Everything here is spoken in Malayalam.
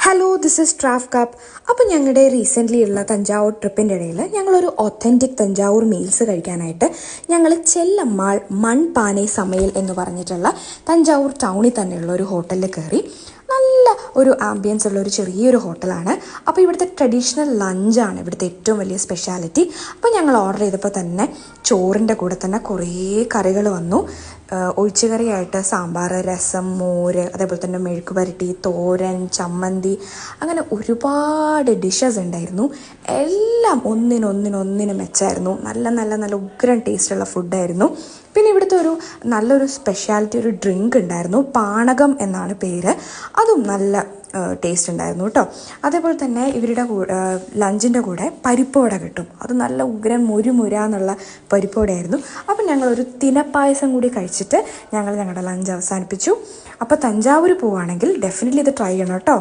Hello, this is traf cup. അപ്പോൾ ഞങ്ങളുടെ റീസെൻ്റ്ലി ഉള്ള തഞ്ചാവൂർ ട്രിപ്പിൻ്റെ ഇടയിൽ ഞങ്ങളൊരു ഒത്തൻറ്റിക് തഞ്ചാവൂർ മീൽസ് കഴിക്കാനായിട്ട് ഞങ്ങൾ ചെല്ലമ്മാൾ മൺപാനെ സമയൽ എന്ന് പറഞ്ഞിട്ടുള്ള തഞ്ചാവൂർ ടൗണിൽ തന്നെയുള്ള ഒരു ഹോട്ടലിൽ കയറി. നല്ല ഒരു ആംബിയൻസ് ഉള്ള ഒരു ചെറിയൊരു ഹോട്ടലാണ്. അപ്പോൾ ഇവിടുത്തെ ട്രഡീഷണൽ ലഞ്ചാണ് ഇവിടുത്തെ ഏറ്റവും വലിയ സ്പെഷ്യാലിറ്റി. അപ്പോൾ ഞങ്ങൾ ഓർഡർ ചെയ്തപ്പോൾ തന്നെ ചോറിൻ്റെ കൂടെ തന്നെ കുറേ കറികൾ വന്നു. ഒഴിച്ചുകറിയായിട്ട് സാമ്പാർ, രസം, മോര്, അതേപോലെ തന്നെ മെഴുക്ക് പുരട്ടി, തോരൻ, ചമ്മന്തി, അങ്ങനെ ഒരുപാട് ഡിഷസ് ഉണ്ടായിരുന്നു. എല്ലാം ഒന്നിനൊന്നിനൊന്നിന് മെച്ചമായിരുന്നു. നല്ല നല്ല നല്ല ഉഗ്രൻ ടേസ്റ്റുള്ള ഫുഡായിരുന്നു. പിന്നെ ഇവിടുത്തെ ഒരു നല്ലൊരു സ്പെഷ്യാലിറ്റി ഒരു ഡ്രിങ്ക് ഉണ്ടായിരുന്നു. പാനകം എന്നാണ് പേര്. അതും നല്ല ടേസ്റ്റ് ഉണ്ടായിരുന്നു കേട്ടോ. അതേപോലെ തന്നെ ഇവരുടെ ലഞ്ചിൻ്റെ കൂടെ പരിപ്പുവട കിട്ടും. അത് നല്ല ഉഗ്രൻ മുരുമുരാന്നുള്ള പരിപ്പുവടയായിരുന്നു. അപ്പം ഞങ്ങളൊരു തിനപ്പായസം കൂടി കഴിച്ചിട്ട് ഞങ്ങളുടെ ലഞ്ച് അവസാനിപ്പിച്ചു. അപ്പോൾ തഞ്ചാവൂർ പോവുകയാണെങ്കിൽ ഡെഫിനറ്റ്ലി ഇത് ട്രൈ ചെയ്യണം കേട്ടോ.